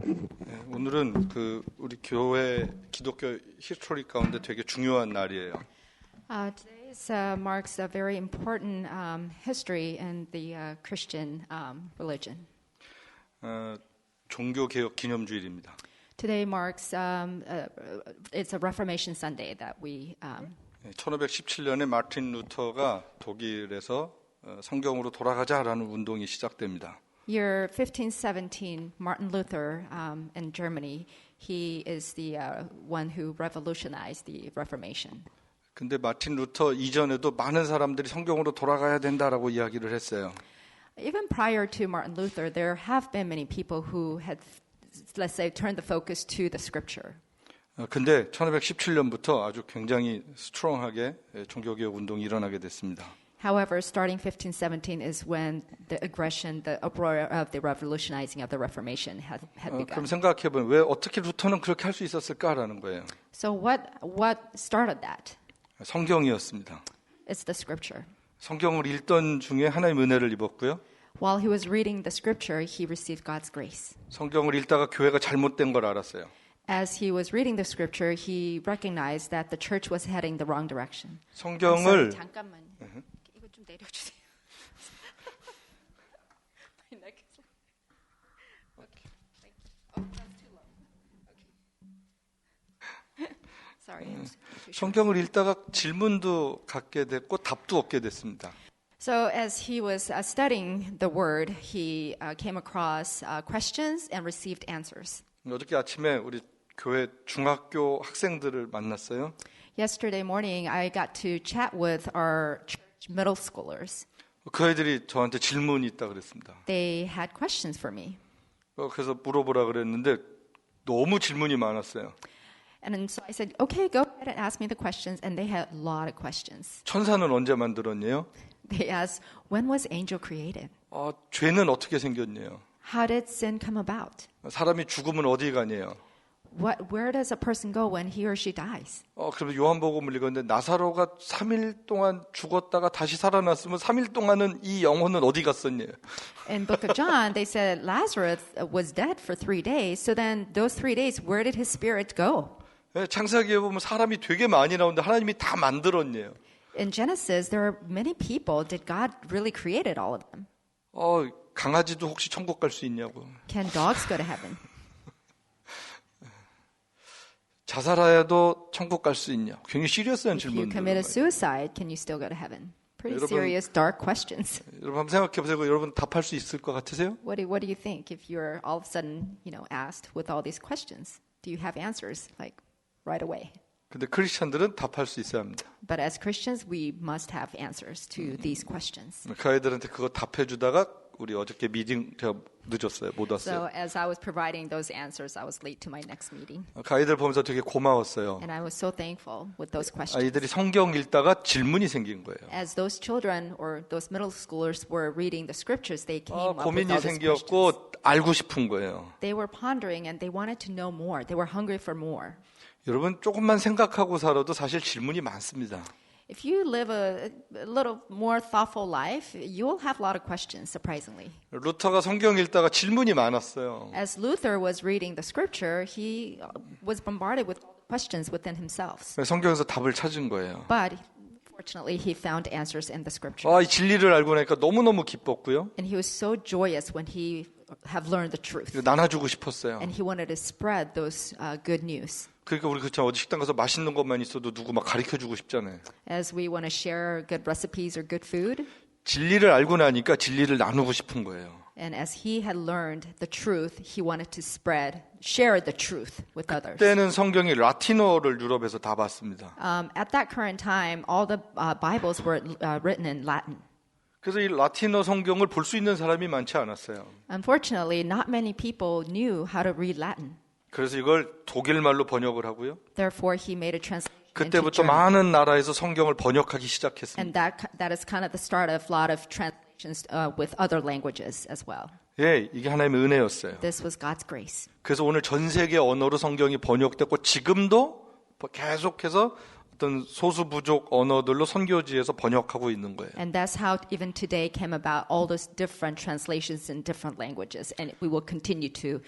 네, 오늘은 우리 교회 기독교 히스토리 가운데 되게 중요한 날이에요. Today marks a very important history in the Christian religion. 종교 개혁 기념주일입니다. Today marks it's a Reformation Sunday that we. 1517년에 마틴 루터가 독일에서 성경으로 돌아가자라는 운동이 시작됩니다. Year 1517, Martin Luther in Germany, he is the one who revolutionized the Reformation. 근데 마틴 루터 이전에도 많은 사람들이 성경으로 돌아가야 된다라고 이야기를 했어요. Even prior to Martin Luther, there have been many people who had, let's say, turned the focus to the Scripture. 근데 1517년부터 아주 굉장히 스트롱하게 종교개혁 운동이 일어나게 됐습니다. However, starting 1517 is when the aggression, the uproar of the revolutionizing of the Reformation had begun. 그럼 생각해보면 왜 어떻게 루터는 그렇게 할 수 있었을까라는 거예요. So what started that? 성경이었습니다. It's the Scripture. 성경을 읽던 중에 하나님의 은혜를 입었고요. While he was reading the Scripture, he received God's grace. 성경을 읽다가 교회가 잘못된 걸 알았어요. As he was reading the Scripture, he recognized that the church was heading the wrong direction. 성경을 잠깐만. 이거 좀 내려주세요. 성경을 읽다가 질문도 갖게 됐고 답도 얻게 됐습니다. So as he was studying the word, he came across questions and received answers. 어저께 아침에 우리 교회 중학교 학생들을 만났어요. Yesterday morning, I got to chat with our church middle schoolers. 그 아이들이 저한테 질문이 있다 그랬습니다. They had questions for me. 그래서 물어보라 그랬는데 너무 질문이 많았어요. And so I said, okay, go ahead and ask me the questions. And they had a lot of questions. 천사는 언제 만들었네요? They asked, when was angel created? 죄는 어떻게 생겼네요? How did sin come about? 사람이 죽으면 어디 가네요? Where does a person go when he or she dies? 그러면 요한복음을 읽었는데 나사로가 3일 동안 죽었다가 다시 살아났으면 3일 동안은 이 영혼은 어디 갔었네요? In Book of John, they said Lazarus was dead for 3 days. So then those 3 days, where did his spirit go? 창세기에 보면 사람이 되게 많이 나오는데 하나님이 다 만들었네요. In Genesis, there are many people. Did God really created all of them? 강아지도 혹시 천국 갈 수 있냐고. Can dogs go to heaven? 자살하여도 천국 갈 수 있냐? 굉장히 시리어스한 If you 질문들. committed suicide, can you still go to heaven? Pretty serious, dark questions. 여러분 한번 생각해 보세요. 여러분 답할 수 있을 것 같으세요? What do you think if you're all of a sudden, asked with all these questions? Do you have answers like right away? 근데 크리스천들은 답할 수 있어야 합니다. But as Christians, we must have answers to these questions. 그 아이들한테 그거 답해 주다가 우리 어저께 미팅 제가 늦었어요. 못 왔어요. So as I was providing those answers, I was late to my next meeting. 그 아이들 보면서 되게 고마웠어요. And I was so thankful with those questions. 아이들이 성경 읽다가 질문이 생긴 거예요. As those children or those middle schoolers were reading the scriptures, they came up with all 고민이 these questions. 생겼고 알고 싶은 거예요. They were pondering and they wanted to know more. They were hungry for more. 여러분 조금만 생각하고 살아도 사실 질문이 많습니다. If you live a little more thoughtful life, you will have a lot of questions, surprisingly. 루터가 성경 읽다가 질문이 많았어요. As Luther was reading the scripture, he was bombarded with questions within himself. 성경에서 답을 찾은 거예요. But fortunately, he found answers in the scripture. 이 진리를 알고 나니까 너무너무 기뻤고요. And he was so joyous when he have learned the truth. 나눠주고 싶었어요. And he wanted to spread those good news. 그러니까 우리 그렇죠. 어디 식당 가서 맛있는 것만 있어도 누구 막 가르쳐주고 싶잖아요. As we want to share good recipes or good food. 진리를 알고 나니까 진리를 나누고 싶은 거예요. And as he had learned the truth, he wanted to share the truth with others. 그때는 성경이 라틴어를 유럽에서 다 봤습니다. At that current time, all the Bibles were written in Latin. 그래서 이 라틴어 성경을 볼 수 있는 사람이 많지 않았어요. Unfortunately, not many people knew how to read Latin. 그래서 이걸 독일말로 번역을 하고요. Therefore, he made a translation into 그때부터 German. 많은 나라에서 성경을 번역하기 시작했습니다. And that is kind of the start of a lot of translations with other languages as well. 이게 하나님의 은혜였어요. This was God's grace. 그래서 오늘 전 세계 언어로 성경이 번역됐고 지금도 계속해서 어떤 소수 부족 언어들로 선교지에서 번역하고 있는 거예요. And that's how even today came about all those different translations in different languages. And we will continue to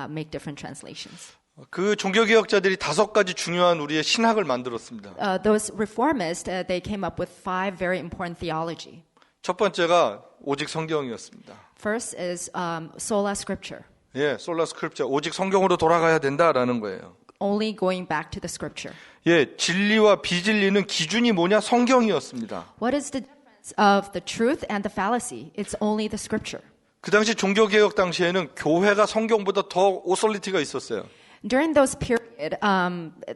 make different translations. 그 종교개혁자들이 5가지 중요한 우리의 신학을 만들었습니다. Those reformists, they came up with 5 very important theology. 첫 번째가 오직 성경이었습니다. First is sola scripture. 예, 솔라 스크립처, 오직 성경으로 돌아가야 된다라는 거예요. Only going back to the scripture. 예, 진리와 비진리는 기준이 뭐냐? 성경이었습니다. What is the difference of the truth and the fallacy? It's only the scripture. 그 당시 종교개혁 당시에는 교회가 성경보다 더 오소리티가 있었어요. During those period,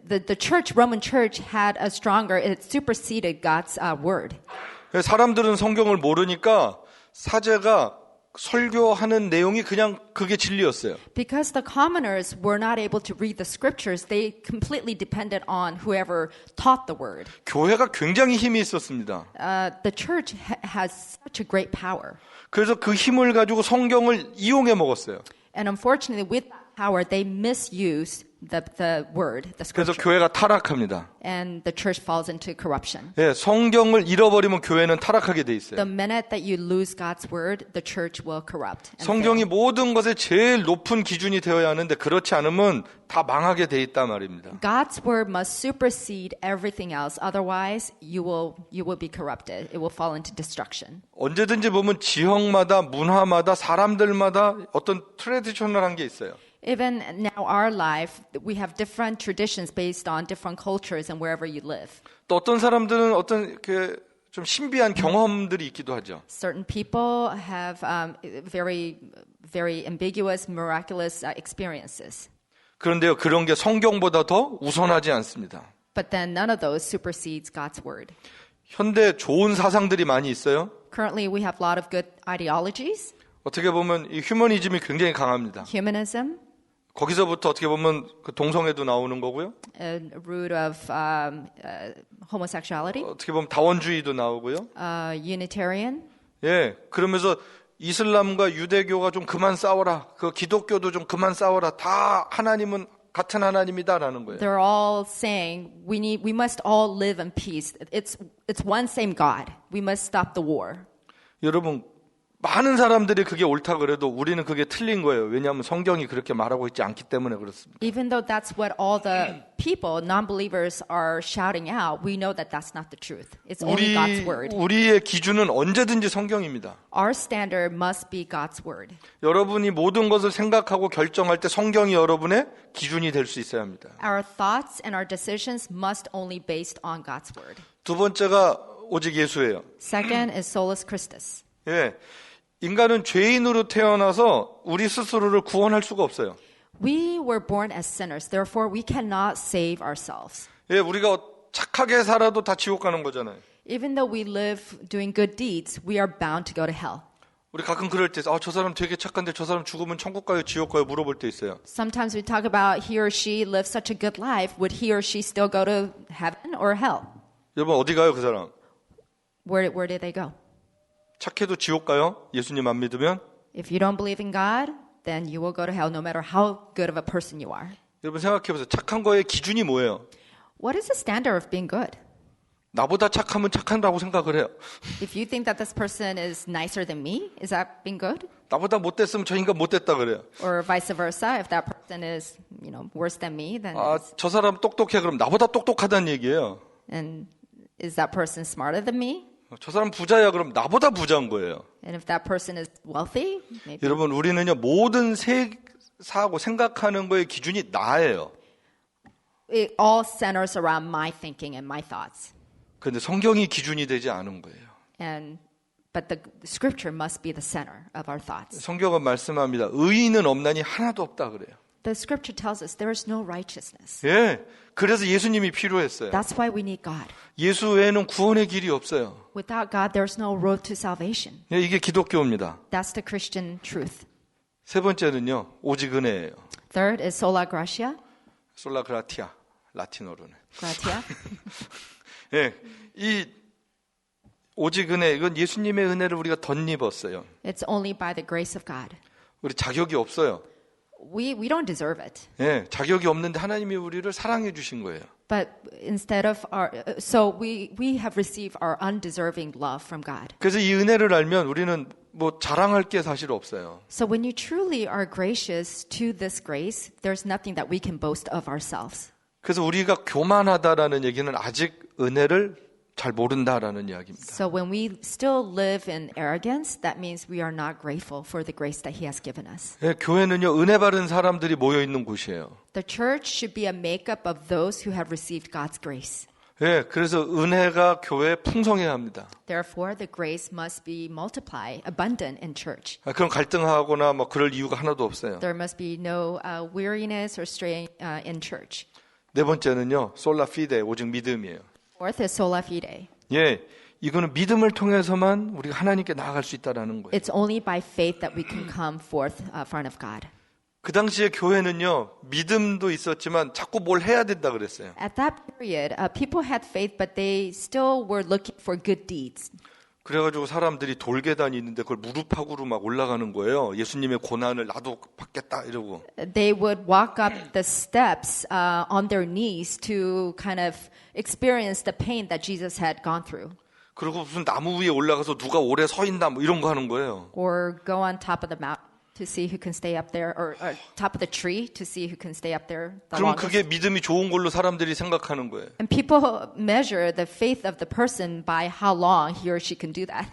the church, Roman church, had a stronger. It superseded God's word. 사람들은 성경을 모르니까 사제가 설교하는 내용이 그냥 그게 진리였어요. Because the commoners were not able to read the scriptures, they completely depended on whoever taught the word. 교회가 굉장히 힘이 있었습니다. The church has such a great power. 그래서 그 힘을 가지고 성경을 이용해 먹었어요. And unfortunately, with that power, they misuse the word, the 그래서 scripture. 교회가 타락합니다. And the church falls into corruption. 예, 성경을 잃어버리면 교회는 타락하게 돼 있어요. The minute that you lose God's word, the church will corrupt. and 성경이 fail. 모든 것의 제일 높은 기준이 되어야 하는데 그렇지 않으면 다 망하게 돼 있단 말입니다. God's word must supersede everything else. Otherwise, you will be corrupted. It will fall into destruction. 언제든지 보면 지형마다 문화마다 사람들마다 어떤 트레디셔널한 게 있어요. Even now, our life, we have different traditions based on different cultures and wherever you live. 또 어떤 사람들은 어떤 좀 신비한 경험들이 있기도 하죠. Certain people have very, very ambiguous, miraculous experiences. 그런데요, 그런 게 성경보다 더 우선하지 않습니다. But then none of those supersedes God's word. 현대 좋은 사상들이 많이 있어요. Currently, we have a lot of good ideologies. 어떻게 보면 이 휴머니즘이 굉장히 강합니다. Humanism, 거기서부터 어떻게 보면 그 동성애도 나오는 거고요. a root of homosexuality, 어떻게 보면 다원주의도 나오고요. Unitarian. 예, 그러면서 이슬람과 유대교가 좀 그만 싸워라. 그 기독교도 좀 그만 싸워라. 다 하나님은 같은 하나님이다라는 거예요. They're all saying we must all live in peace. It's one same God. We must stop the war. 여러분, 많은 사람들이 그게 옳다 그래도 우리는 그게 틀린 거예요. 왜냐하면 성경이 그렇게 말하고 있지 않기 때문에 그렇습니다. Even though that's what all the people, non-believers, are shouting out, we know that that's not the truth. It's only God's word. 우리의 기준은 언제든지 성경입니다. Our standard must be God's word. 여러분이 모든 것을 생각하고 결정할 때 성경이 여러분의 기준이 될 수 있어야 합니다. Our thoughts and our decisions must only be based on God's word. 두 번째가 오직 예수예요. Second is solus Christus. 예, 인간은 죄인으로 태어나서 우리 스스로를 구원할 수가 없어요. We were born as sinners, therefore we cannot save ourselves. 예, 우리가 착하게 살아도 다 지옥 가는 거잖아요. Even though we live doing good deeds, we are bound to go to hell. 우리 가끔 그럴 때, 저 사람 되게 착한데 저 사람 죽으면 천국 가요, 지옥 가요 물어볼 때 있어요. Sometimes we talk about he or she lives such a good life. Would he or she still go to heaven or hell? 여러분 어디 가요, 그 사람? Where did they go? 착해도 지옥 가요? 예수님 안 믿으면? If you don't believe in God, then you will go to hell no matter how good of a person you are. 여러분 생각해보세요. 착한 거의 기준이 뭐예요? What is the standard of being good? 나보다 착하면 착한다고 생각을 해요. If you think that this person is nicer than me, is that being good? 나보다 못됐으면 저 인간 못됐다 그래요. Or vice versa, if that person is, worse than me, then 저 사람 똑똑해 그럼 나보다 똑똑하다는 얘기예요. and is that person smarter than me? 저 사람 부자야 그럼 나보다 부자인 거예요. And if that person is wealthy, maybe. 여러분 우리는요 모든 사고 생각하는 거의 기준이 나예요. It all centers around my thinking and my thoughts. 그런데 성경이 기준이 되지 않은 거예요. But the scripture must be the center of our thoughts. 성경은 말씀합니다. 의인은 없나니 하나도 없다 그래요. The scripture tells us there is no righteousness. 예, 그래서 예수님이 필요했어요. That's why we need God. 예수 외에는 구원의 길이 없어요. Without God, there's no road to salvation. 예, 이게 기독교입니다. That's the Christian truth. 세 번째는요, 오직 은혜예요. Third is sola gratia. 솔라 그라티아, 라틴어로는. Gratia. 예, 이 오직 은혜, 이건 예수님의 은혜를 우리가 덧입었어요. It's only by the grace of God. 우리 자격이 없어요. we don't deserve it. 예, 자격이 없는데 하나님이 우리를 사랑해 주신 거예요. But instead of so we have received our undeserving love from God. 그래서 이 은혜를 알면 우리는 뭐 자랑할 게 사실 없어요. So when you truly are gracious to this grace, there's nothing that we can boast of ourselves. 그래서 우리가 교만하다라는 얘기는 아직 은혜를 잘 모른다라는 이야기입니다. So when we still live in arrogance, that means we are not grateful for the grace that He has given us. 예, 교회는요 은혜 받은 사람들이 모여 있는 곳이에요. The church should be a makeup of those who have received God's grace. 예, 그래서 은혜가 교회에 풍성해야 합니다. Therefore, the grace must be multiplied, abundant in church. 그런 갈등하거나 뭐 그럴 이유가 하나도 없어요. There must be no weariness or strain in church. 네 번째는요 솔라 피데 오직 믿음이에요. Fourth is sola fide. 예, 이거는 믿음을 통해서만 우리가 하나님께 나아갈 수 있다라는 거예요. It's only by faith that we can come forth front of God. 그 당시에 교회는요 믿음도 있었지만 자꾸 뭘 해야 된다 그랬어요. At that period, people had faith, but they still were looking for good deeds. 그래가지고 사람들이 돌계단이 있는데 그걸 무릎팍으로 막 올라가는 거예요. 예수님의 고난을 나도 받겠다 이러고. They would walk up the steps on their knees to kind of experience the pain that Jesus had gone through. 그리고 무슨 나무 위에 올라가서 누가 오래 서 있나 뭐 이런 거 하는 거예요. Or go on top of the mountain to see who can stay up there, or top of the tree to see who can stay up there the 그럼 longest. 그게 믿음이 좋은 걸로 사람들이 생각하는 거예요. And people measure the faith of the person by how long he or she can do that.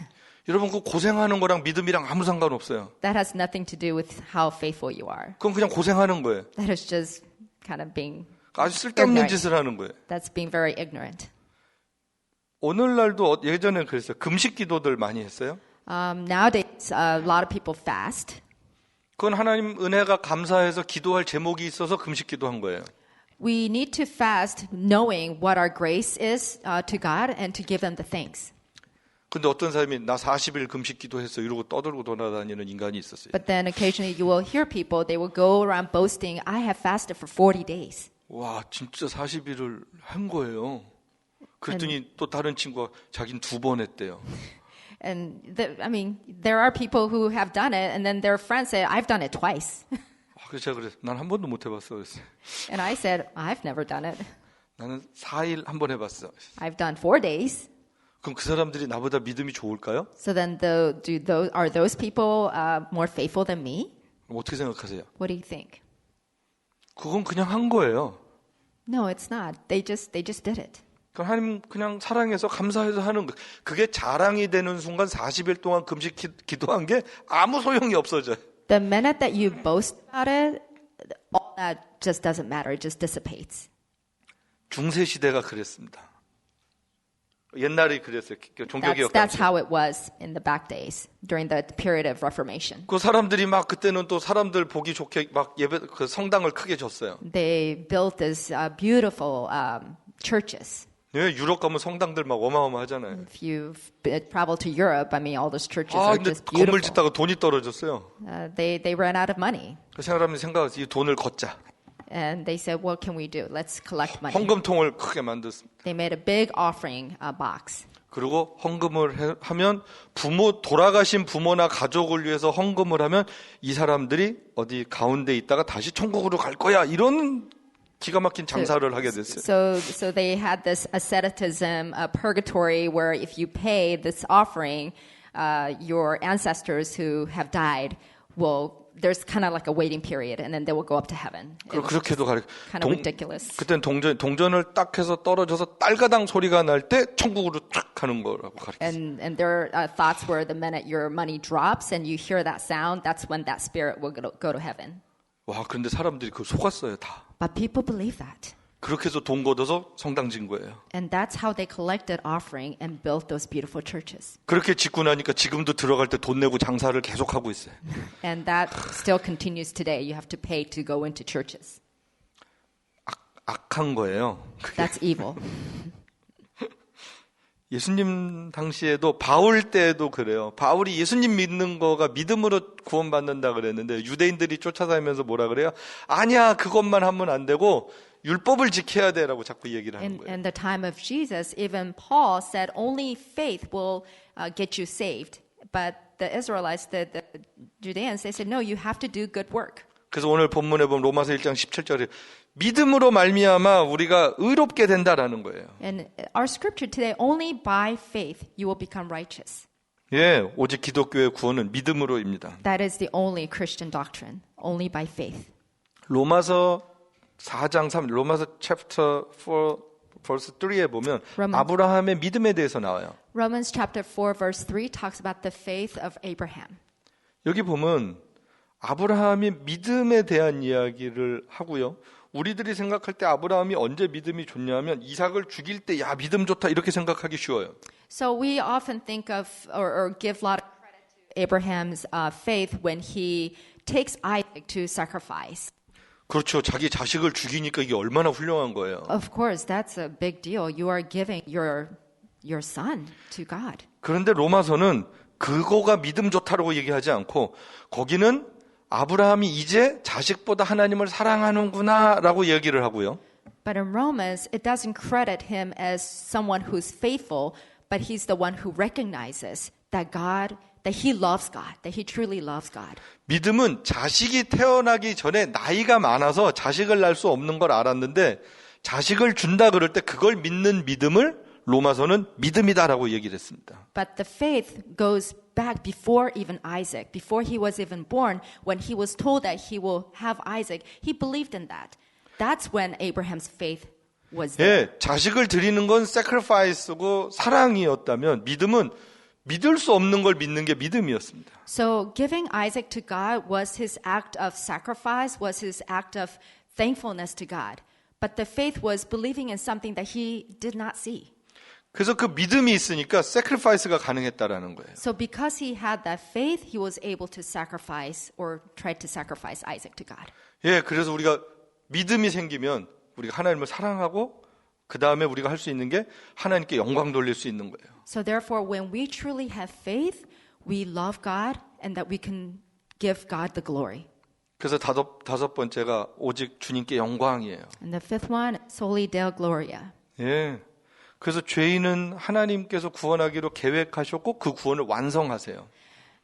여러분 그 고생하는 거랑 믿음이랑 아무 상관없어요. That has nothing to do with how faithful you are. 그건 그냥 고생하는 거예요. That is just kind of being, 아주 쓸데없는 ignorant. 짓을 하는 거예요. that's being very ignorant. 오늘날도 예전에 그랬어요. 금식 기도들 많이 했어요. Nowadays, a lot of people fast. 그건 하나님 은혜가 감사해서 기도할 제목이 있어서 금식 기도한 거예요. We need to fast knowing what our grace is to God and to give them the thanks. 근데 어떤 사람이 나 40일 금식 기도했어 이러고 떠들고 돌아다니는 인간이 있었어요. But then occasionally you will hear people, they will go around boasting, I have fasted for 40 days. 와 진짜 40일을 한 거예요. 그랬더니 또 다른 친구가 자기는 2번 했대요. And there are people who have done it, and then their friends say, I've done it twice. 그래서 제가 그랬어요. 난 한 번도 못 해봤어. 그랬어요. And I said, I've never done it. 나는 4일 한 번 해봤어. I've done 4 days. 그럼 그 사람들이 나보다 믿음이 좋을까요? So then are those people more faithful than me? 그럼 어떻게 생각하세요? What do you think? 그건 그냥 한 거예요. No, it's not. They just did it. 그럼 하나님 그냥 사랑해서 감사해서 하는 거. 그게 자랑이 되는 순간 40일 동안 금식 기도한 게 아무 소용이 없어져요. The minute that you boast about it, all that just doesn't matter. It just dissipates. 중세 시대가 그랬습니다. 옛날에 그랬어요. 종교개혁 That's 당시. how it was in the back days during the period of Reformation. 그 사람들이 막 그때는 또 사람들 보기 좋게 막 예배 그 성당을 크게 졌어요. They built these beautiful churches. 예, 유럽 가면 성당들 막 어마어마하잖아요. If you've traveled to Europe, all those churches 아, are 근데 just 건물 beautiful. 짓다가 돈이 떨어졌어요. They ran out of money. 그 사람들이 생각해서 이 돈을 걷자. And they said, what can we do? Let's collect money. 헌금통을 크게 만들었습니다. They made a big offering box. 그리고 헌금을 하면 돌아가신 부모나 가족을 위해서 헌금을 하면 이 사람들이 어디 가운데 있다가 다시 천국으로 갈 거야. 이런 기가 막힌 장사를 하게 됐어요. So they had this asceticism, purgatory, where if you pay this offering, your ancestors who have died there's kind of like a waiting period, and then they will go up to heaven. 그렇게도 Kind of ridiculous. 그때는 동전을 딱 해서 떨어져서 딸가당 소리가 날 때 천국으로 쫙 가는 거라고 가르쳤어요. And their thoughts were the minute your money drops and you hear that sound, that's when that spirit will go to heaven. 와, 그런데 사람들이 그걸 속았어요, 다. But people believe that. 그렇게 해서 돈 걷어서 성당 진 거예요. And that's how they collected offering and built those beautiful churches. 그렇게 짓고 나니까 지금도 들어갈 때 돈 내고 장사를 계속 하고 있어요. And that still continues today. You have to pay to go into churches. 악한 거예요. That's evil. 예수님 당시에도 바울 때에도 그래요. 바울이 예수님 믿는 거가 믿음으로 구원받는다 그랬는데 유대인들이 쫓아다니면서 뭐라 그래요? 아니야, 그것만 하면 안 되고 율법을 지켜야 돼라고 자꾸 얘기를 하는 거예요. In the time of Jesus, even Paul said only faith will get you saved. But the Israelites, the Judeans, they said, no, you have to do good work. 그래서 오늘 본문에 보면 로마서 1장 17절에 믿음으로 말미암아 우리가 의롭게 된다라는 거예요. And our scripture today, only by faith you will become righteous. 예, 오직 기독교의 구원은 믿음으로입니다. That is the only Christian doctrine, only by faith. 로마서 4장 3, 로마서 chapter 4 verse 3에 보면 아브라함의 믿음에 대해서 나와요. Romans chapter 4 verse 3 talks about the faith of Abraham. 여기 보면 아브라함이 믿음에 대한 이야기를 하고요. 우리들이 생각할 때 아브라함이 언제 믿음이 좋냐면 이삭을 죽일 때 야 믿음 좋다 이렇게 생각하기 쉬워요. So we often think of or give a lot of credit to Abraham's faith when he takes Isaac to sacrifice. 그렇죠. 자기 자식을 죽이니까 이게 얼마나 훌륭한 거예요. Of course, that's a big deal. You are giving your son to God. 그런데 로마서는 그거가 믿음 좋다라고 얘기하지 않고 거기는 아브라함이 이제 자식보다 하나님을 사랑하는구나라고 얘기를 하고요. But in Romans, it doesn't credit him as someone who's faithful, but he's the one who recognizes that he loves God, that he truly loves God. 믿음은 자식이 태어나기 전에 나이가 많아서 자식을 낳을 수 없는 걸 알았는데 자식을 준다 그럴 때 그걸 믿는 믿음을 로마서는 믿음이다라고 얘기를 했습니다. But the faith goes back before even Isaac, before he was even born, when he was told that he will have Isaac, he believed in that. That's when Abraham's faith was there. 예, 자식을 드리는 건 sacrifice고 사랑이었다면 믿음은 믿을 수 없는 걸 믿는 게 믿음이었습니다. So giving Isaac to God was his act of sacrifice, was his act of thankfulness to God. But the faith was believing in something that he did not see. 그래서 그 믿음이 있으니까 sacrifice가 가능했다라는 거예요. So because he had that faith, he was able to sacrifice or tried to sacrifice Isaac to God. 예, 그래서 우리가 믿음이 생기면 우리가 하나님을 사랑하고 그 다음에 우리가 할 수 있는 게 하나님께 영광 돌릴 수 있는 거예요. So therefore, when we truly have faith, we love God and that we can give God the glory. 그래서 다섯 번째가 오직 주님께 영광이에요. And the fifth one, soli Deo Gloria. 예. 그래서 죄인은 하나님께서 구원하기로 계획하셨고 그 구원을 완성하세요.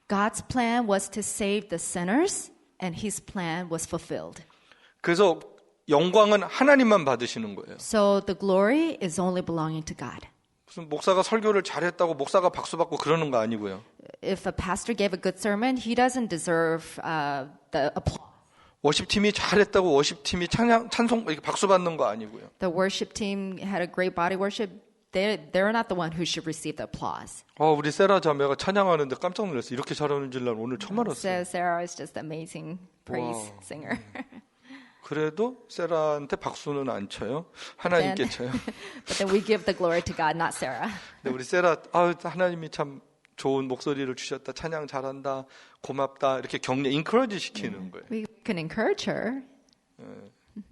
God's plan was to save the sinners, and His plan was fulfilled. 그래서 영광은 하나님만 받으시는 거예요. So the glory is only belonging to God. 무슨 목사가 설교를 잘했다고 목사가 박수 받고 그러는 거 아니고요. If a pastor gave a good sermon, he doesn't deserve the applause. 워십팀이 잘했다고 워십팀이 찬송 이렇게 박수 받는 거 아니고요. The worship team had a great body worship. They're not the one who should receive the applause. 우리 세라 자매가 찬양하는데 깜짝 놀랐어요. 이렇게 잘하는 줄 난 오늘 처음 알았어요. So Sarah is just amazing praise singer. 그래도 세라한테 박수는 안 쳐요. 하나님께 쳐요. But then we give the glory to God, not Sarah. 근데 우리 세라 하나님이 참 좋은 목소리를 주셨다. 찬양 잘한다. 고맙다. 이렇게 격려, 인커러지 시키는 거예요. We can encourage her,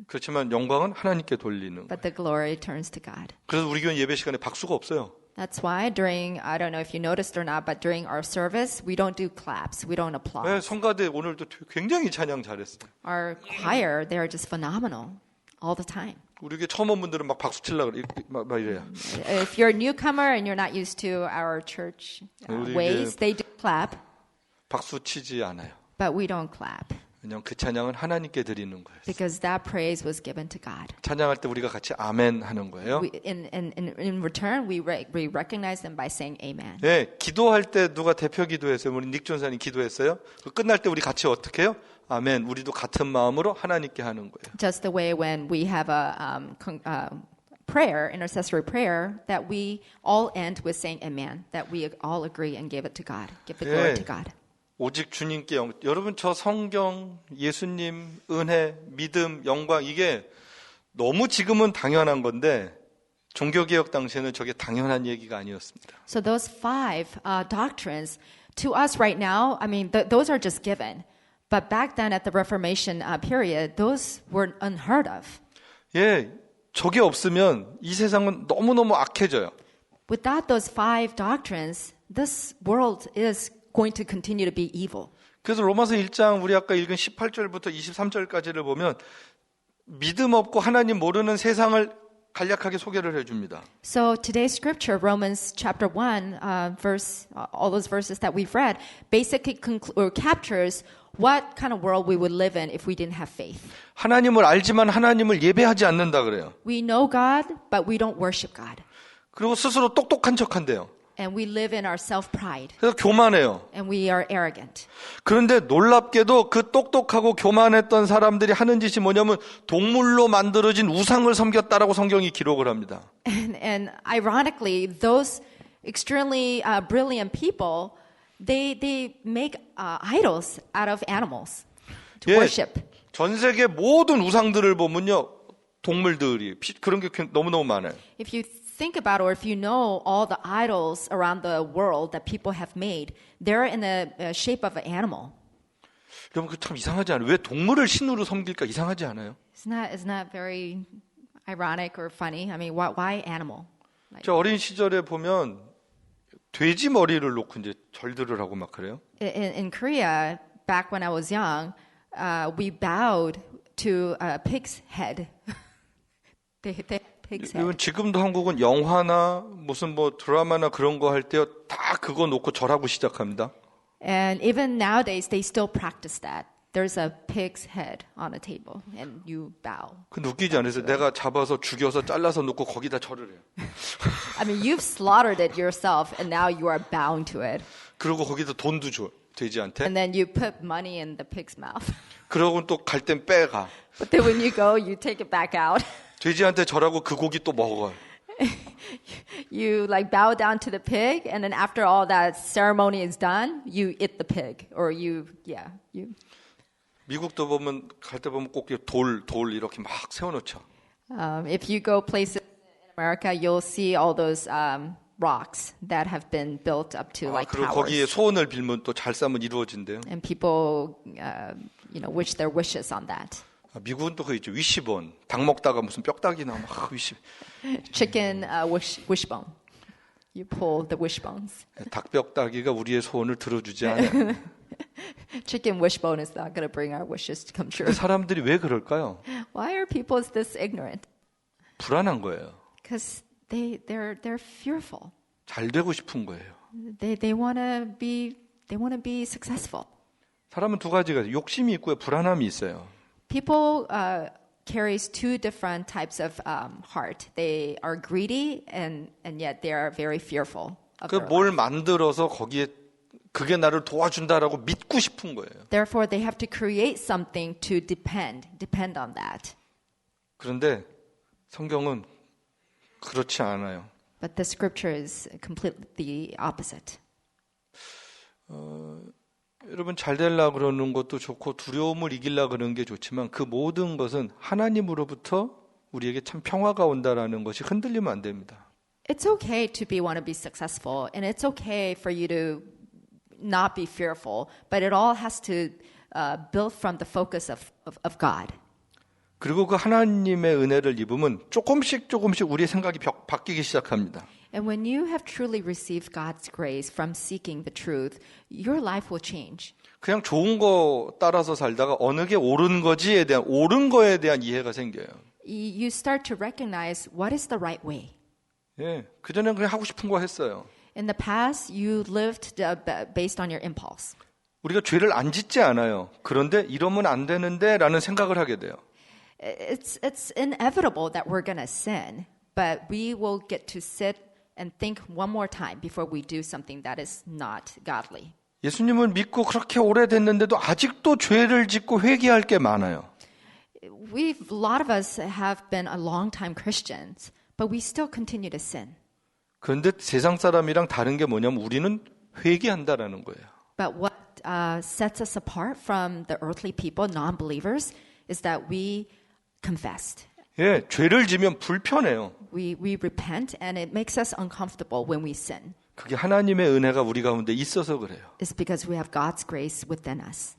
그렇지만 영광은 하나님께 돌리는 거예요. but the glory turns to God. 그래서 우리 교회 예배 시간에 박수가 없어요. That's why during, I don't know if you noticed or not, but during our service, we don't do claps. We don't applaud. 네, 성가대 오늘도 굉장히 찬양 잘했어요. Our choir, they are just phenomenal all the time. 우리 교회 처음 온 분들은 막 박수 치려고 그래. 막 이래요. If you're a newcomer and you're not used to our church ways, they do clap, 박수 치지 않아요. but we don't clap 왜냐하면 그 찬양은 하나님께 드리는 거예요. because that praise was given to God. 찬양할 때 우리가 같이 아멘 하는 거예요. In return, we recognize them by saying amen. 네, 기도할 때 누가 대표 기도했어요? 우리 닉 전사님 기도했어요? 끝날 때 우리 같이 어떻게 해요? 아멘. 우리도 같은 마음으로 하나님께 하는 거예요. Just the way when we have a prayer, intercessory prayer, that we all end with saying amen, that we all agree and give it to God, give the glory to God. 오직 주님께 여러분 저 성경, 예수님, 은혜, 믿음, 영광 이게 너무 지금은 당연한 건데 종교개혁 당시에는 저게 당연한 얘기가 아니었습니다. So those five doctrines, to us right now, I mean, those are just given. But back then at the Reformation period, those were unheard of. 예, 저게 없으면 이 세상은 너무너무 악해져요. Without those five doctrines, this world is going to continue to be evil. 그래서 로마서 1장 우리 아까 읽은 18절부터 23절까지를 보면 믿음 없고 하나님 모르는 세상을 간략하게 소개를 해줍니다. So today's scripture, Romans chapter 1, verse, all those verses that we've read, basically captures what kind of world we would live in if we didn't have faith. 하나님을 알지만 하나님을 예배하지 않는다 그래요. We know God, but we don't worship God. 그리고 스스로 똑똑한 척한대요. And we live in our self-pride. 그래서 교만해요. And we are arrogant. 그런데 놀랍게도 그 똑똑하고 교만했던 사람들이 하는 짓이 뭐냐면 동물로 만들어진 우상을 섬겼다라고 성경이 기록을 합니다. And ironically, those extremely brilliant people, they make idols out of animals to worship. 전 세계 모든 우상들을 보면요. 동물들이 그런 게 너무너무 많아요. If you think about, or if you know all the idols around the world that people have made, they're in the shape of an animal. 여러분 그 참 이상하지 않아요? 왜 동물을 신으로 섬길까 이상하지 않아요? Isn't that very ironic or funny? I mean, why animal? 저 어린 시절에 보면 돼지 머리를 놓고 이제 절들을 하고 막 그래요. In Korea, back when I was young, we bowed to a pig's head. pig's head. 지금도 한국은 영화나 무슨 뭐 드라마나 그런 거 할 때 다 그거 놓고 절하고 시작합니다. And even nowadays, they still practice that. There's a pig's head on a table, and you bow. 그 웃기지 않으세요? 내가 잡아서 죽여서 잘라서 놓고 거기다 절을 해요. I mean, you've slaughtered it yourself, and now you are bound to it. 그리고 거기다 돈도 줘 돼지한테. And then you put money in the pig's mouth. 그러고 또 갈 땐 빼가. But then when you go, you take it back out. 돼지한테 절하고 그 고기 또 먹어요. You like bow down to the pig, and then after all that ceremony is done, you eat the pig, or you. 미국도 보면 갈 때 보면 꼭 돌 이렇게 막 세워놓죠. If you go places in America, you'll see all those rocks that have been built up to like 그리고 towers. 거기에 소원을 빌면 또 잘 싸면 이루어진대요. And people, wish their wishes on that. 미국은 또 그 있죠. 위시본. 닭 먹다가 무슨 뼈다귀 나면 위시. Chicken wishbone. You pull the wishbones. 닭뼈다귀가 우리의 소원을 들어주지 않아요. Chicken wishbone is not going to bring our wishes to come true. 사람들이 왜 그럴까요? Why are people this ignorant? 불안한 거예요. Because they're fearful. 잘 되고 싶은 거예요. They want to be successful. 사람은 두 가지가 있어요. 욕심이 있고요, 불안함이 있어요. People carries two different types of heart. They are greedy and yet they are very fearful of their 뭘 life. 만들어서 거기에 그게 나를 도와준다라고 믿고 싶은 거예요. Therefore, they have to create something to depend on that. 그런데 성경은 그렇지 않아요. But the scripture is completely the opposite. 여러분 잘 되려고 그러는 것도 좋고 두려움을 이기려고 그러는 게 좋지만 그 모든 것은 하나님으로부터 우리에게 참 평화가 온다라는 것이 흔들리면 안 됩니다. It's okay to want to be successful, and it's okay for you to not be fearful, but it all has to build from the focus of God. 그리고 그 하나님의 은혜를 입으면 조금씩 우리의 생각이 바뀌기 시작합니다. And when you have truly received God's grace from seeking the truth, your life will change. 그냥 좋은 거 따라서 살다가 어느 게 옳은 거지에 대한 옳은 거에 대한 이해가 생겨요. You start to recognize what is the right way. 예, 그전에는 그냥 하고 싶은 거 했어요. In the past, you lived based on your impulse. 우리가 죄를 안 짓지 않아요. 그런데 이러면 안 되는데라는 생각을 하게 돼요. It's inevitable that we're going to sin, but we will get to sit and think one more time before we do something that is not godly. 예수님을 믿고 그렇게 오래됐는데도 아직도 죄를 짓고 회개할 게 많아요. A lot of us have been a long time Christians, but we still continue to sin. 그런데 세상 사람이랑 다른 게 뭐냐면 우리는 회개한다라는 거예요. But what sets us apart from the earthly people, non-believers, is that we confessed. 예, 죄를 지면 불편해요. We repent, and it makes us uncomfortable when we sin. 그게 하나님의 은혜가 우리 가운데 있어서 그래요. It's because we have God's grace within us.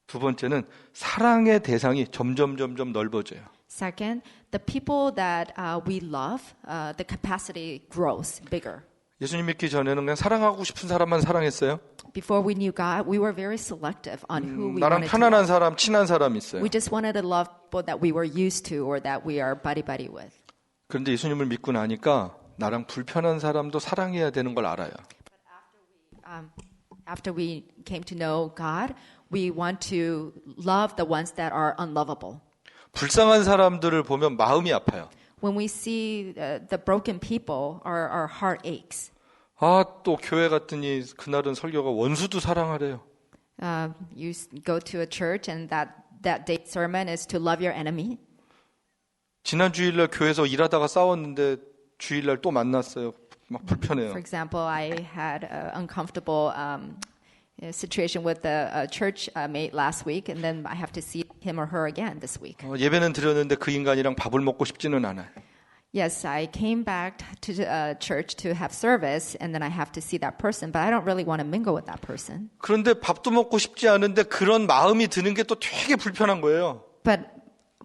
두 번째는 사랑의 대상이 점점 넓어져요. Second, the people that we love, the capacity grows bigger. 예수님 믿기 전에는 그냥 사랑하고 싶은 사람만 사랑했어요. Before we knew God, we were very selective on who we 나랑 wanted to 편안한 love. 사람, 친한 사람 있어요. We just wanted to love people that we were used to or that we are buddy with. 그런데 예수님을 믿고 나니까 나랑 불편한 사람도 사랑해야 되는 걸 알아요. After we came to know God, we want to love the ones that are unlovable. 불쌍한 사람들을 보면 마음이 아파요. When we see the broken people, our heart aches. 아, 또 교회 갔더니 그날은 설교가 원수도 사랑하래요. You go to a church and that day sermon is to love your enemy. 지난 주일날 교회에서 일하다가 싸웠는데 주일날 또 만났어요. 막 불편해요. For example, I had an uncomfortable situation with a church mate last week, and then I have to see him or her again this week. 예배는 드렸는데 그 인간이랑 밥을 먹고 싶지는 않아요. Yes, I came back to church to have service, and then I have to see that person, but I don't really want to mingle with that person. 그런데 밥도 먹고 싶지 않은데 그런 마음이 드는 게 또 되게 불편한 거예요. But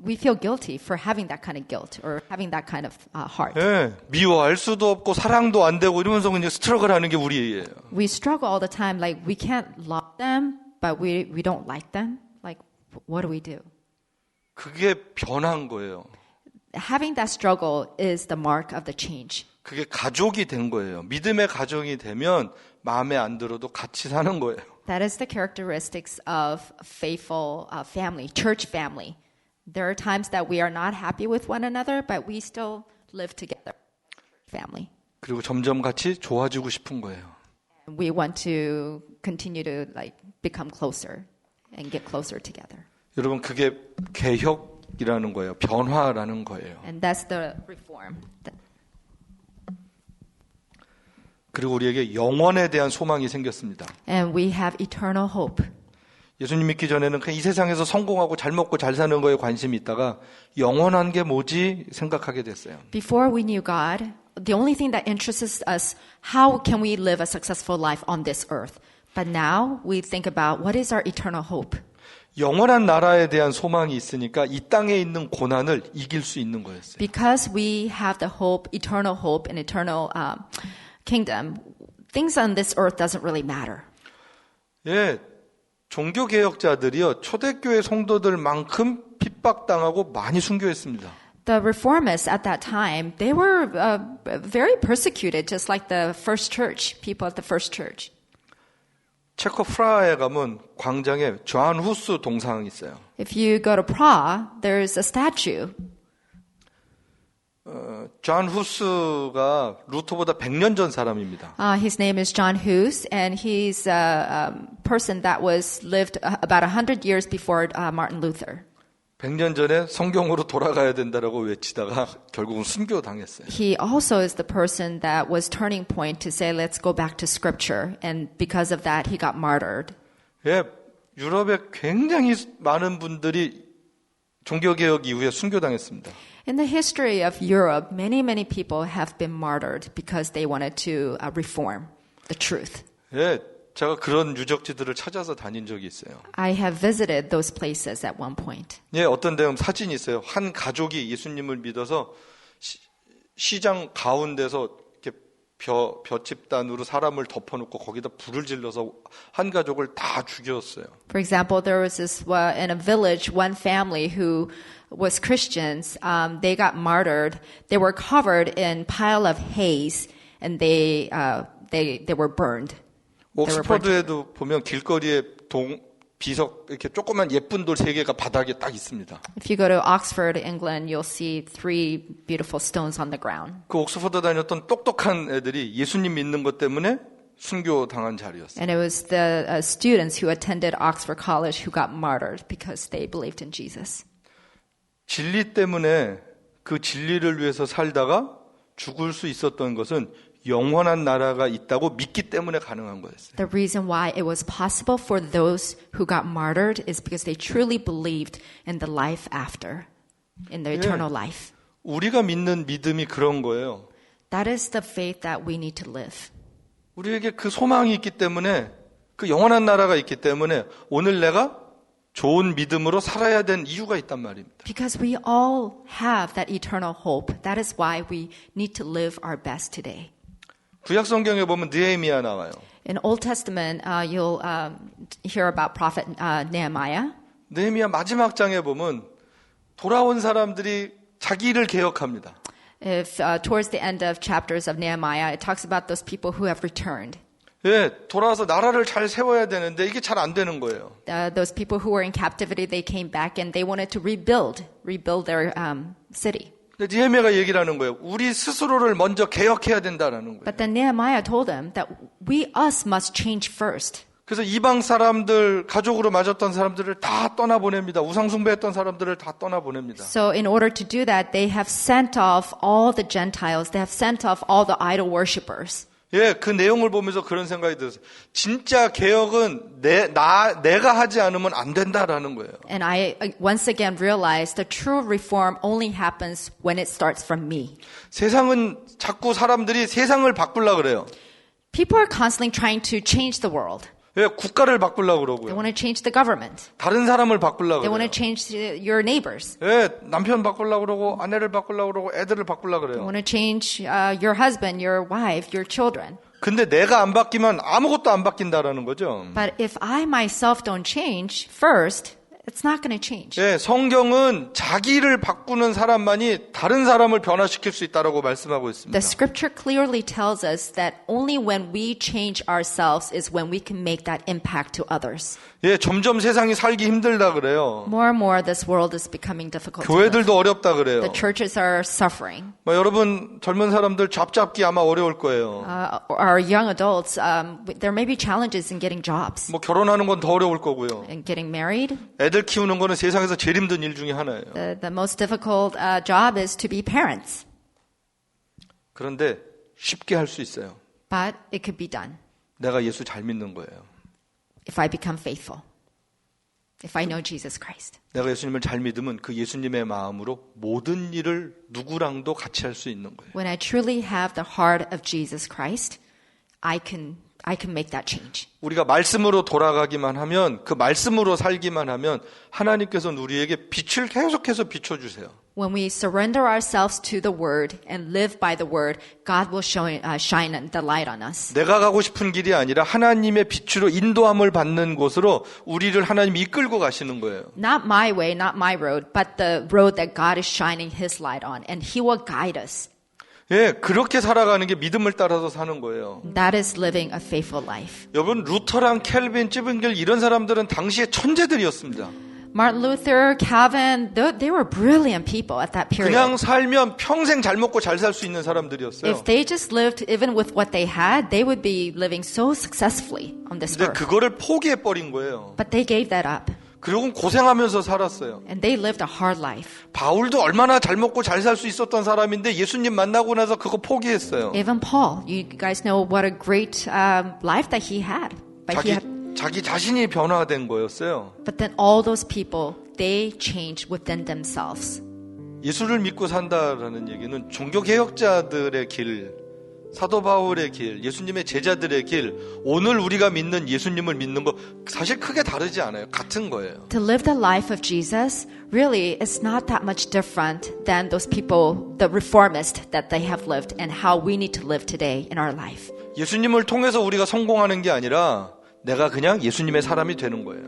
we feel guilty for having that kind of guilt or having that kind of heart. 예, 미워할 수도 없고 사랑도 안 되고 이러면서 그냥 스트러글 하는 게 우리예요. We struggle all the time, like we can't love them, but we don't like them. Like, what do we do? 그게 변한 거예요. Having that struggle is the mark of the change. 그게 가족이 된 거예요. 믿음의 가정이 되면 마음에 안 들어도 같이 사는 거예요. That is the characteristics of faithful family, church family. There are times that we are not happy with one another, but we still live together. Family. 그리고 점점 같이 좋아지고 싶은 거예요. We want to continue to like become closer and get closer together. 여러분 그게 개혁이라는 거예요. 변화라는 거예요. And that's the reform. 그리고 우리에게 영원에 대한 소망이 생겼습니다. And we have eternal hope. 예수님 믿기 전에는 그냥 이 세상에서 성공하고 잘 먹고 잘 사는 거에 관심이 있다가 영원한 게 뭐지 생각하게 됐어요. Before we knew God, the only thing that interests us, how can we live a successful life on this earth? But now we think about what is our eternal hope. 영원한 나라에 대한 소망이 있으니까 이 땅에 있는 고난을 이길 수 있는 거였어요. Because we have the hope, eternal hope, and eternal kingdom, things on this earth doesn't really matter. 예, 종교 개혁자들이요 초대교회 성도들만큼 핍박당하고 많이 순교했습니다. The reformists at that time, they were very persecuted, just like the first church, people at the first church. 체코 프라하에 가면 광장에 존 후스 동상이 있어요. If you go to Prague, there's a statue. 존 후스가 루터보다 100년 전 사람입니다. His name is John Hus, and he's a person that was lived about 100 years before Martin Luther. 100년 전에 성경으로 돌아가야 된다라고 외치다가 결국은 순교당했어요. He also is the person that was turning point to say, let's go back to scripture. And because of that, he got martyred. 예, 유럽에 굉장히 많은 분들이 종교개혁 이후에 순교당했습니다. In the history of Europe, many people have been martyred because they wanted to reform the truth. 예, 제가 그런 유적지들을 찾아서 다닌 적이 있어요. I have visited those places at one point. 예, 어떤 데는 사진이 있어요. 한 가족이 예수님을 믿어서 시장 가운데서 이렇게 벼집단으로 사람을 덮어놓고 거기다 불을 질러서 한 가족을 다 죽였어요. For example, there was this in a village, one family who was Christians. They got martyred. They were covered in pile of haze, and they were burned. 옥스퍼드에도 보면 길거리에 비석 이렇게 조그만 예쁜 돌 3개가 바닥에 딱 있습니다. If you go to Oxford, England, you'll see 3 beautiful stones on the ground. 그 옥스퍼드 다녔던 똑똑한 애들이 예수님 믿는 것 때문에 순교 당한 자리였어요. And it was the students who attended Oxford College who got martyred because they believed in Jesus. 진리 때문에 그 진리를 위해서 살다가 죽을 수 있었던 것은 영원한 나라가 있다고 믿기 때문에 가능한 거였어요. The reason why it was possible for those who got martyred is because they truly believed in the life after, in the eternal life. 우리가 믿는 믿음이 그런 거예요. That is the faith that we need to live. 우리에게 그 소망이 있기 때문에 그 영원한 나라가 있기 때문에 오늘 내가 좋은 믿음으로 살아야 된 이유가 있단 말입니다. Because we all have that eternal hope. That is why we need to live our best today. 구약 성경에 보면 느헤미야 나와요. In Old Testament, you'll hear about prophet Nehemiah. 느헤미야 마지막 장에 보면 돌아온 사람들이 자기 일을 개혁합니다. If towards the end of chapters of Nehemiah, it talks about those people who have returned. 예, 돌아와서 나라를 잘 세워야 되는데 이게 잘 안 되는 거예요. Those people who were in captivity, they came back and they wanted to rebuild their city. 근데 니헤미야가 얘기를 하는 거예요. 우리 스스로를 먼저 개혁해야 된다라는 거예요. But then Nehemiah told them that us must change first. 그래서 이방 사람들, 가족으로 맞았던 사람들을 다 떠나보냅니다. 우상숭배했던 사람들을 다 떠나보냅니다. So in order to do that, they have sent off all the Gentiles. They have sent off all the idol worshippers. 예, 그 내용을 보면서 그런 생각이 들었어요. 진짜 개혁은 내가 하지 않으면 안 된다라는 거예요. And I once again realized the true reform only happens when it starts from me. 세상은 자꾸 사람들이 세상을 바꾸려고 그래요. People are constantly trying to change the world. 예, 국가를 바꾸려고 They 그러고요. want to change the government. 다른 사람을 바꾸려고 They want to 그래요. change your neighbors. 예, 남편 바꾸려고 그러고 아내를 바꾸려고 그러고 애들을 바꾸려고 They 그래요. want to change your husband, your wife, your children. 근데 내가 안 바뀌면 아무것도 안 바뀐다라는 거죠. But if I myself don't change first, it's not going to change. 예, 성경은 자기를 바꾸는 사람만이 다른 사람을 변화시킬 수 있다라고 말씀하고 있습니다. The scripture clearly tells us that only when we change ourselves is when we can make that impact to others. 예, 점점 세상이 살기 힘들다 그래요. More and more, this world is becoming difficult to live. 교회들도 어렵다 그래요. The churches are suffering. 여러분 젊은 사람들 잡잡기 아마 어려울 거예요. Our young adults, there may be challenges in getting jobs 결혼하는 건 더 어려울 거고요. and getting married. 애들 키우는 거는 세상에서 제일 힘든 일 중에 하나예요. The most difficult job is to be parents. 그런데 쉽게 할 수 있어요. But it could be done 내가 예수 잘 믿는 거예요. if I become faithful, if I know Jesus Christ. 내가 예수님을 잘 믿으면 그 예수님의 마음으로 모든 일을 누구랑도 같이 할 수 있는 거예요. When I truly have the heart of Jesus Christ, I can make that change. 우리가 말씀으로 돌아가기만 하면, 그 말씀으로 살기만 하면 하나님께서는 우리에게 빛을 계속해서 비춰주세요. When we surrender ourselves to the Word and live by the Word, God will shine the light on us. 내가 가고 싶은 길이 아니라 하나님의 빛으로 인도함을 받는 곳으로 우리를 하나님이 이끌고 가시는 거예요. Not my way, not my road, but the road that God is shining His light on, and He will guide us. 예, 그렇게 살아가는 게 믿음을 따라서 사는 거예요. That is living a faithful life. 여러분, 루터랑 켈빈, 찌븐겔 이런 사람들은 당시에 천재들이었습니다. Martin Luther, Calvin, they were brilliant people at that period. 그냥 살면 평생 잘 먹고 잘 살 수 있는 사람들이었어요. If they just lived even with what they had, they would be living so successfully on this 근데 earth. 그거를 포기해버린 거예요. But they gave that up. 그리고 고생하면서 살았어요. And they lived a hard life. 바울도 얼마나 잘 먹고 잘 살 수 있었던 사람인데 예수님 만나고 나서 그거 포기했어요. Even Paul, you guys know what a great life that he had. But 자기 자신이 변화된 거였어요. But then all those people, they changed within themselves. 예수를 믿고 산다라는 얘기는 종교개혁자들의 길, 사도 바울의 길, 예수님의 제자들의 길, 오늘 우리가 믿는 예수님을 믿는 거 사실 크게 다르지 않아요. 같은 거예요. To live the life of Jesus, really, it's not that much different than those people, the reformists that they have lived and how we need to live today in our life. 예수님을 통해서 우리가 성공하는 게 아니라 내가 그냥 예수님의 사람이 되는 거예요.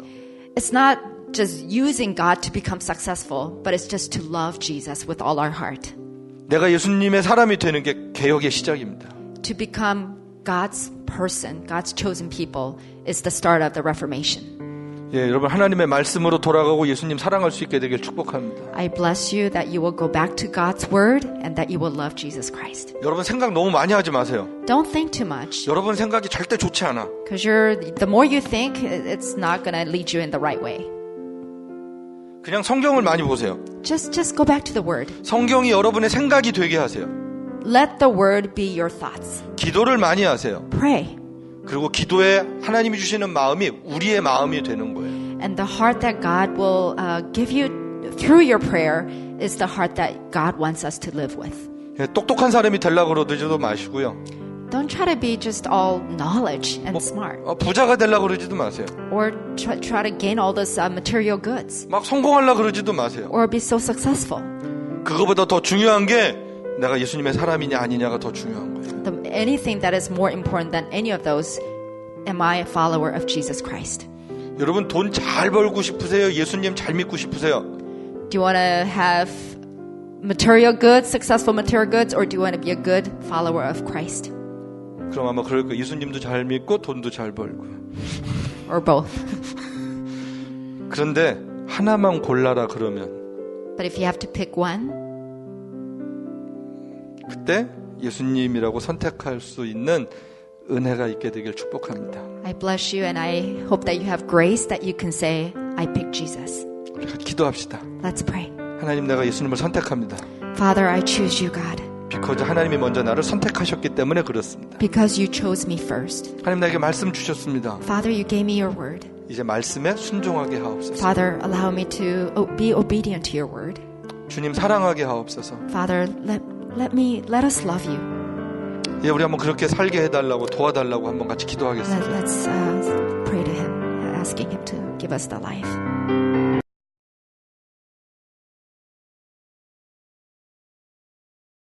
It's not just using God to become successful, but it's just to love Jesus with all our heart. 내가 예수님의 사람이 되는 게 개혁의 시작입니다. To become God's person, God's chosen people, is the start of the Reformation. 예, 여러분 하나님의 말씀으로 돌아가고 예수님 사랑할 수 있게 되길 축복합니다. I bless you that you will go back to God's word and that you will love Jesus Christ. 여러분 생각 너무 많이 하지 마세요. Don't think too much. 여러분 생각이 절대 좋지 않아. Because the more you think, it's not going to lead you in the right way. 그냥 성경을 많이 보세요. Just go back to the word. 성경이 여러분의 생각이 되게 하세요. Let the word be your thoughts. 기도를 많이 하세요. Pray. 그리고 기도에 하나님이 주시는 마음이 우리의 마음이 되는 거예요. And the heart that God will give you through your prayer is the heart that God wants us to live with. 예, 똑똑한 사람이 되려고 그러지도 마시고요. Don't try to be just all knowledge and smart. 부자가 되려고 그러지도 마세요. Or try to gain all this material goods. 막 성공하려고 그러지도 마세요. Or be so successful. 그거보다 더 중요한 게 내가 예수님의 사람이냐 아니냐가 더 중요한 거예요. Anything that is more important than any of those, am I a follower of Jesus Christ? 여러분 돈 잘 벌고 싶으세요? 예수님 잘 믿고 싶으세요? Do you want to have material goods, successful material goods, or do you want to be a good follower of Christ? 그럼 아마 그럴 거예요. 예수님도 잘 믿고 돈도 잘 벌고. or both. 그런데 하나만 골라라 그러면 But if you have to pick one, 그때 예수님이라고 선택할 수 있는 은혜가 있게 되길 축복합니다. I bless you and I hope that you have grace that you can say, I pick Jesus. 우리가 기도합시다. Let's pray. 하나님, 내가 예수님을 선택합니다. Father, I choose you, God, because 하나님이 먼저 나를 선택하셨기 때문에 그렇습니다. because you chose me first. 하나님, 나에게 말씀 주셨습니다. Father, you gave me your word. 이제 말씀에 순종하게 하옵소서. Father, allow me to be obedient to your word. 주님, 사랑하게 하옵소서. Father, let us love you. 예, 우리 한번 그렇게 살게 해달라고 도와달라고 한번 같이 기도하겠습니다. Let's pray to him, asking him to give us the life.